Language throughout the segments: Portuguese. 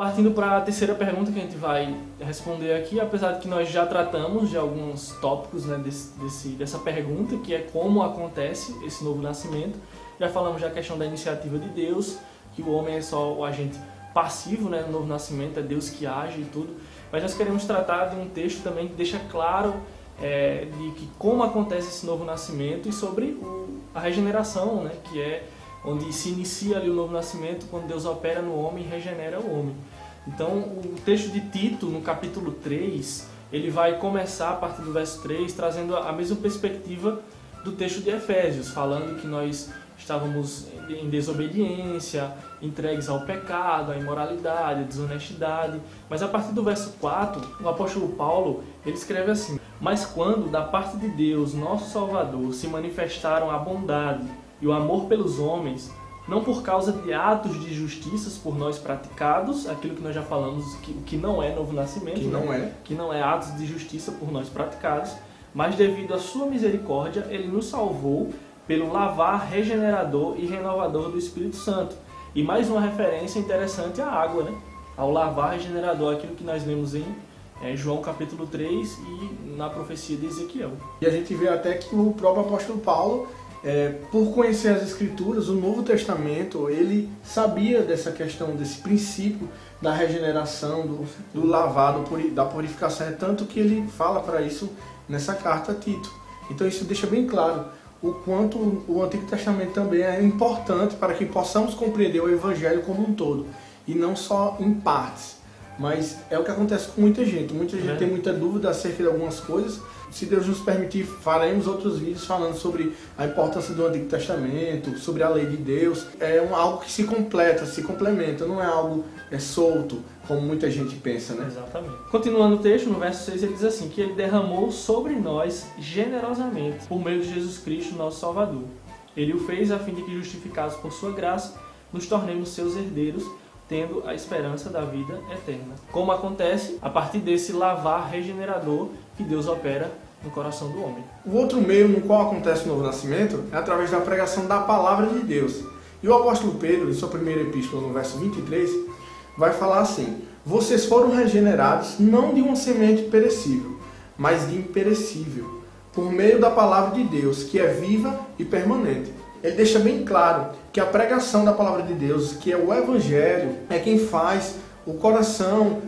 Partindo para a terceira pergunta que a gente vai responder aqui, apesar de que nós já tratamos de alguns tópicos, né, dessa pergunta, que é como acontece esse novo nascimento. Já falamos da questão da iniciativa de Deus, que o homem é só o agente passivo, né, no novo nascimento, é Deus que age e tudo. Mas nós queremos tratar de um texto também que deixa claro de que como acontece esse novo nascimento e sobre a regeneração, né, que é onde se inicia ali o novo nascimento, quando Deus opera no homem e regenera o homem. Então, o texto de Tito, no capítulo 3, ele vai começar a partir do verso 3, trazendo a mesma perspectiva do texto de Efésios, falando que nós estávamos em desobediência, entregues ao pecado, à imoralidade, à desonestidade. Mas a partir do verso 4, o apóstolo Paulo, ele escreve assim: mas quando, da parte de Deus, nosso Salvador, se manifestaram a bondade e o amor pelos homens, não por causa de atos de justiças por nós praticados, aquilo que nós já falamos, que não é novo nascimento, que não é atos de justiça por nós praticados, mas devido à sua misericórdia, ele nos salvou pelo lavar regenerador e renovador do Espírito Santo. E mais uma referência interessante à água, né? Ao lavar regenerador, aquilo que nós lemos em João capítulo 3 e na profecia de Ezequiel. E a gente vê até que o próprio apóstolo Paulo, por conhecer as Escrituras, o Novo Testamento, ele sabia dessa questão, desse princípio da regeneração, do lavado, da purificação. É tanto que ele fala para isso nessa carta a Tito. Então isso deixa bem claro o quanto o Antigo Testamento também é importante para que possamos compreender o Evangelho como um todo, e não só em partes. Mas é o que acontece com muita gente. Muita gente tem muita dúvida acerca de algumas coisas. Se Deus nos permitir, faremos outros vídeos falando sobre a importância do Antigo Testamento, sobre a lei de Deus. É algo que se completa, se complementa, não é algo solto, como muita gente pensa, né? Exatamente. Continuando o texto, no verso 6, ele diz assim, que ele derramou sobre nós generosamente, por meio de Jesus Cristo, nosso Salvador. Ele o fez a fim de que, justificados por sua graça, nos tornemos seus herdeiros, tendo a esperança da vida eterna. Como acontece a partir desse lavar regenerador que Deus opera no coração do homem. O outro meio no qual acontece o novo nascimento é através da pregação da palavra de Deus. E o apóstolo Pedro, em sua primeira epístola, no verso 23, vai falar assim: vocês foram regenerados não de uma semente perecível, mas de imperecível, por meio da palavra de Deus, que é viva e permanente. Ele deixa bem claro que a pregação da palavra de Deus, que é o Evangelho, é quem faz o coração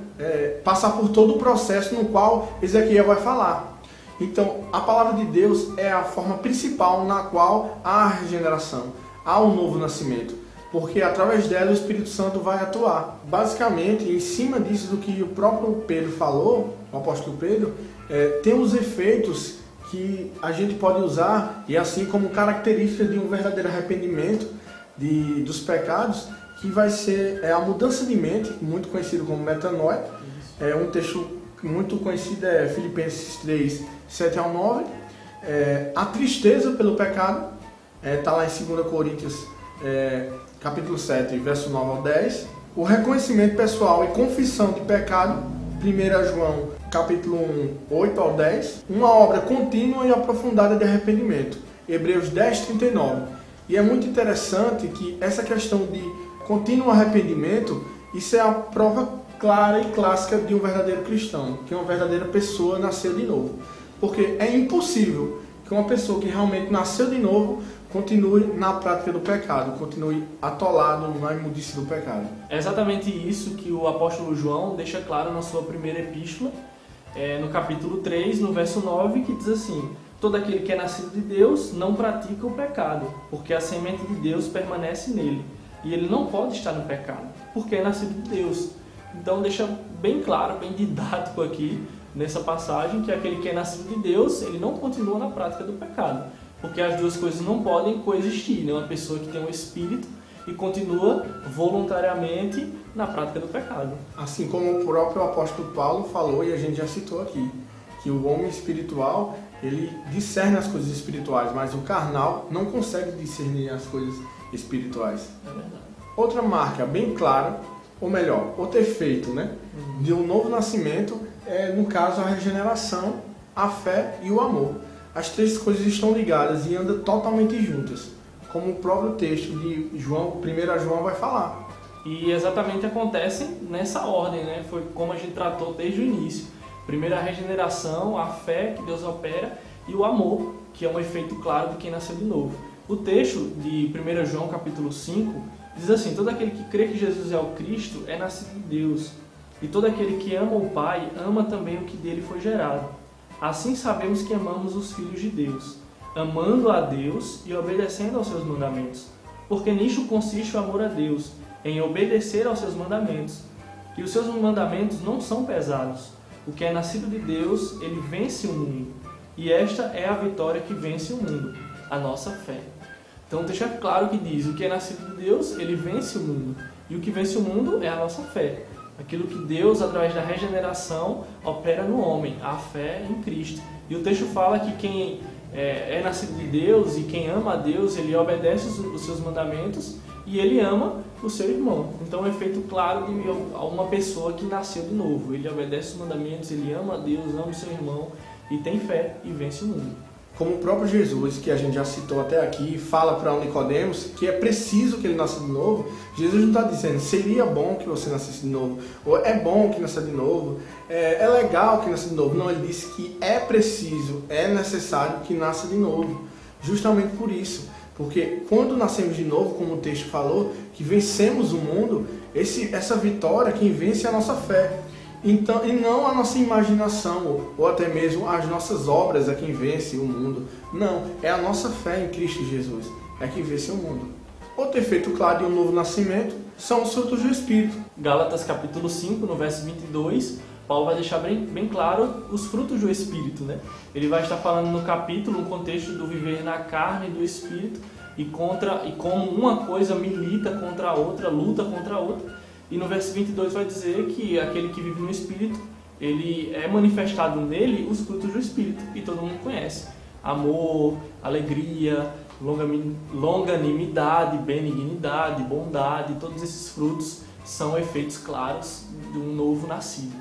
passar por todo o processo no qual Ezequiel vai falar. Então, a palavra de Deus é a forma principal na qual há a regeneração, há o novo nascimento, porque através dela o Espírito Santo vai atuar. Basicamente, em cima disso do que o próprio Pedro falou, o apóstolo Pedro, tem os efeitos que a gente pode usar, e assim como característica de um verdadeiro arrependimento dos pecados, que vai ser a mudança de mente, muito conhecido como metanoia. Um texto muito conhecido é Filipenses 3, 7 ao 9. A tristeza pelo pecado, está lá em 2 Coríntios, capítulo 7, verso 9 ao 10. O reconhecimento pessoal e confissão de pecado, 1 João, capítulo 1, 8 ao 10. Uma obra contínua e aprofundada de arrependimento, Hebreus 10, 39. E é muito interessante que essa questão de contínuo arrependimento, isso é a prova clara e clássica de um verdadeiro cristão, que uma verdadeira pessoa nasceu de novo. Porque é impossível que uma pessoa que realmente nasceu de novo continue na prática do pecado, continue atolado na imundície do pecado. É exatamente isso que o apóstolo João deixa claro na sua primeira epístola, no capítulo 3, no verso 9, que diz assim: todo aquele que é nascido de Deus não pratica o pecado, porque a semente de Deus permanece nele, e ele não pode estar no pecado, porque é nascido de Deus. Então deixa bem claro, bem didático aqui, nessa passagem, que aquele que é nascido de Deus, ele não continua na prática do pecado, porque as duas coisas não podem coexistir, né? Uma pessoa que tem um espírito e continua voluntariamente na prática do pecado. Assim como o próprio apóstolo Paulo falou, e a gente já citou aqui, que o homem espiritual, ele discerne as coisas espirituais, mas o carnal não consegue discernir as coisas espirituais. É verdade. Outra marca bem clara, ou melhor, outro efeito, né, de um novo nascimento no caso, a regeneração, a fé e o amor. As três coisas estão ligadas e andam totalmente juntas, como o próprio texto de João, 1 João vai falar. E exatamente acontecem nessa ordem, né? Foi como a gente tratou desde o início. Primeiro a regeneração, a fé que Deus opera e o amor, que é um efeito claro de quem nasceu de novo. O texto de 1 João capítulo 5 diz assim: todo aquele que crê que Jesus é o Cristo é nascido de Deus, e todo aquele que ama o Pai ama também o que dele foi gerado. Assim sabemos que amamos os filhos de Deus, amando a Deus e obedecendo aos seus mandamentos. Porque nisto consiste o amor a Deus, em obedecer aos seus mandamentos. E os seus mandamentos não são pesados. O que é nascido de Deus, ele vence o mundo. E esta é a vitória que vence o mundo, a nossa fé. Então deixa claro que diz: o que é nascido de Deus, ele vence o mundo. E o que vence o mundo é a nossa fé. Aquilo que Deus, através da regeneração, opera no homem, a fé em Cristo. E o texto fala que quem é nascido de Deus e quem ama a Deus, ele obedece os seus mandamentos e ele ama o seu irmão. Então é um efeito claro de uma pessoa que nasceu de novo. Ele obedece os mandamentos, ele ama a Deus, ama o seu irmão e tem fé e vence o mundo. Como o próprio Jesus, que a gente já citou até aqui, fala para Nicodemos que é preciso que ele nasça de novo. Jesus não está dizendo: seria bom que você nascesse de novo, ou é bom que nasça de novo, é legal que nasça de novo. Não, ele disse que é preciso, é necessário que nasça de novo. Justamente por isso. Porque quando nascemos de novo, como o texto falou, que vencemos o mundo, essa vitória, quem vence é a nossa fé. Então, e não a nossa imaginação, ou até mesmo as nossas obras é quem vence o mundo. Não, é a nossa fé em Cristo Jesus, é que vence o mundo. Outro efeito claro de um novo nascimento são os frutos do Espírito. Gálatas capítulo 5, no verso 22, Paulo vai deixar bem claro os frutos do Espírito, né? Ele vai estar falando no capítulo, no contexto do viver na carne e do Espírito, e como uma coisa milita contra a outra, luta contra a outra. E no verso 22 vai dizer que aquele que vive no Espírito, ele é manifestado nele os frutos do Espírito, e todo mundo conhece: amor, alegria, longanimidade, benignidade, bondade. Todos esses frutos são efeitos claros de um novo nascido.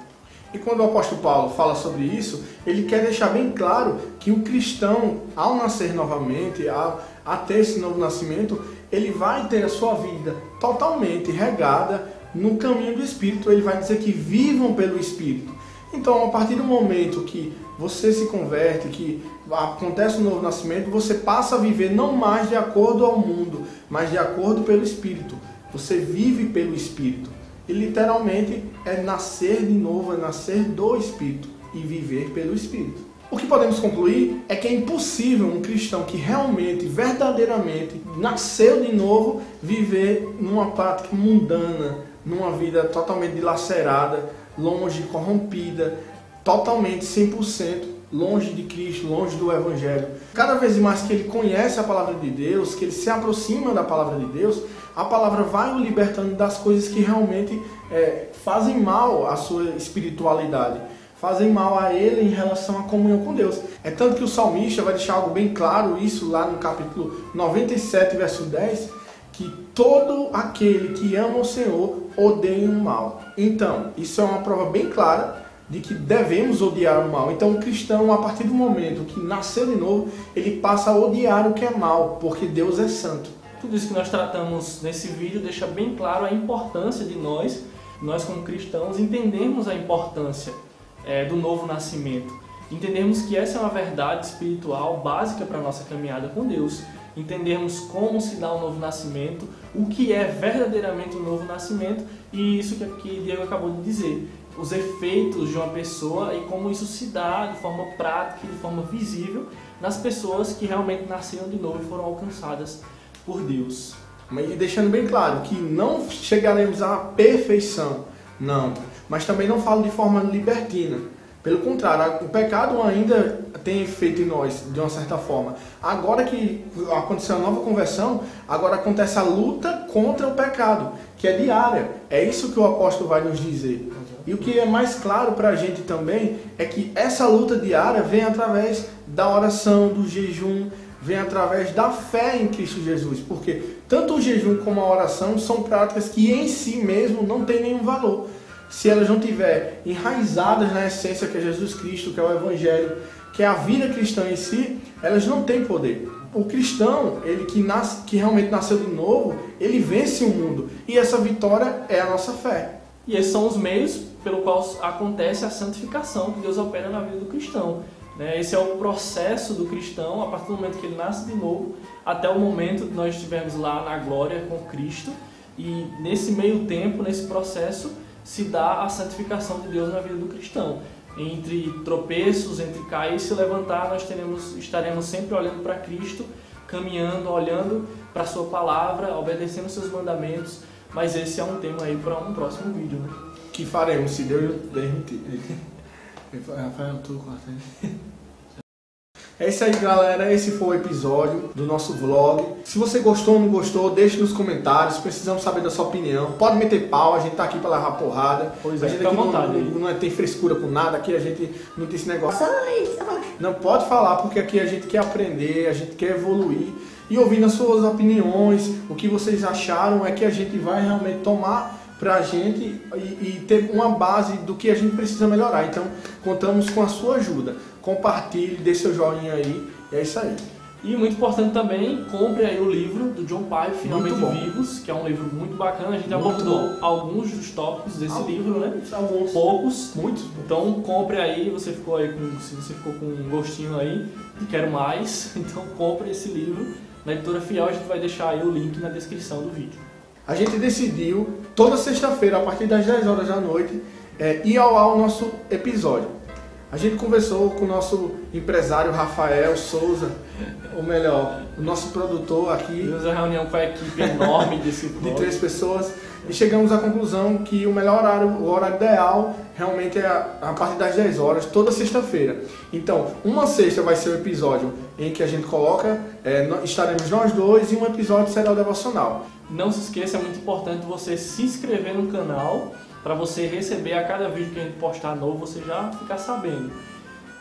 E quando o apóstolo Paulo fala sobre isso, ele quer deixar bem claro que o cristão, ao nascer novamente, a ter esse novo nascimento, ele vai ter a sua vida totalmente regada no caminho do Espírito. Ele vai dizer que vivam pelo Espírito. Então, a partir do momento que você se converte, que acontece um novo nascimento, você passa a viver não mais de acordo ao mundo, mas de acordo pelo Espírito. Você vive pelo Espírito. E literalmente é nascer de novo, é nascer do Espírito e viver pelo Espírito. O que podemos concluir é que é impossível um cristão que realmente, verdadeiramente nasceu de novo, viver numa prática mundana, numa vida totalmente dilacerada, longe, corrompida, totalmente 100% longe de Cristo, longe do Evangelho. Cada vez mais que ele conhece a palavra de Deus, que ele se aproxima da palavra de Deus, a palavra vai o libertando das coisas que realmente fazem mal à sua espiritualidade, fazem mal a ele em relação à comunhão com Deus. É tanto que o salmista vai deixar algo bem claro, isso lá no capítulo 97, verso 10, que todo aquele que ama o Senhor odeia o mal. Então, isso é uma prova bem clara de que devemos odiar o mal. Então, o cristão, a partir do momento que nasceu de novo, ele passa a odiar o que é mal, porque Deus é santo. Tudo isso que nós tratamos nesse vídeo deixa bem claro a importância de nós como cristãos, entendermos a importância do novo nascimento. Entendermos que essa é uma verdade espiritual básica para a nossa caminhada com Deus. Entendermos como se dá o novo nascimento, o que é verdadeiramente um novo nascimento, e isso que Diego acabou de dizer, os efeitos de uma pessoa e como isso se dá de forma prática, de forma visível, nas pessoas que realmente nasceram de novo e foram alcançadas por Deus. E deixando bem claro que não chegaremos à perfeição, não, mas também não falo de forma libertina. Pelo contrário, o pecado ainda tem efeito em nós, de uma certa forma. Agora que aconteceu a nova conversão, agora acontece a luta contra o pecado, que é diária. É isso que o apóstolo vai nos dizer. E o que é mais claro para a gente também é que essa luta diária vem através da oração, do jejum, vem através da fé em Cristo Jesus. Porque tanto o jejum como a oração são práticas que em si mesmo não têm nenhum valor. Se elas não estiverem enraizadas na essência que é Jesus Cristo, que é o Evangelho, que é a vida cristã em si, elas não têm poder. o cristão, ele que realmente nasceu de novo, ele vence o mundo. E essa vitória é a nossa fé. E esses são os meios pelo qual acontece a santificação que Deus opera na vida do cristão. Esse é o processo do cristão, a partir do momento que ele nasce de novo, até o momento que nós estivermos lá na glória com Cristo. E nesse meio tempo, nesse processo, se dá a santificação de Deus na vida do cristão. Entre tropeços, entre cair e se levantar, nós estaremos sempre olhando para Cristo, caminhando, olhando para a sua palavra, obedecendo os seus mandamentos. Mas esse é um tema aí para um próximo vídeo, né? Que faremos, se Deus permitir. É isso aí, galera. Esse foi o episódio do nosso vlog. Se você gostou ou não gostou, deixe nos comentários. Precisamos saber da sua opinião. Pode meter pau, a gente tá aqui pra levar porrada. Pois a é, gente fica aqui à vontade. não tem frescura com nada. Aqui a gente não tem esse negócio. Não pode falar, porque aqui a gente quer aprender, a gente quer evoluir. E ouvindo as suas opiniões, o que vocês acharam é que a gente vai realmente tomar pra gente e ter uma base do que a gente precisa melhorar. Então, contamos com a sua ajuda. Compartilhe, dê seu joinha aí. E é isso aí. E muito importante também, compre aí o livro do John Piper, Finalmente Vivos, que é um livro muito bacana. A gente abordou alguns dos tópicos desse livro, né? Alguns. Poucos. Muitos. Então compre aí, se você ficou com um gostinho aí de quero mais, então compre esse livro. Na Editora Fiel a gente vai deixar aí o link na descrição do vídeo. A gente decidiu, toda sexta-feira, a partir das 10 horas da noite, ir ao ar o nosso episódio. A gente conversou com o nosso empresário Rafael Souza, ou melhor, o nosso produtor aqui. Fizemos uma reunião com a equipe enorme desse de 3 pessoas e chegamos à conclusão que o melhor horário, o horário ideal, realmente é a partir das 10 horas, toda sexta-feira. Então, uma sexta vai ser o episódio em que a gente coloca, estaremos nós dois, e um episódio será o devocional. Não se esqueça, é muito importante você se inscrever no canal para você receber a cada vídeo que a gente postar novo, você já ficar sabendo.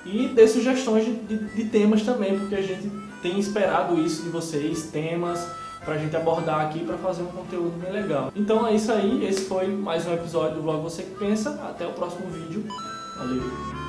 E dê sugestões de temas também, porque a gente tem esperado isso de vocês, temas pra gente abordar aqui para fazer um conteúdo bem legal. Então é isso aí, esse foi mais um episódio do Vlog Você Que Pensa. Até o próximo vídeo. Valeu!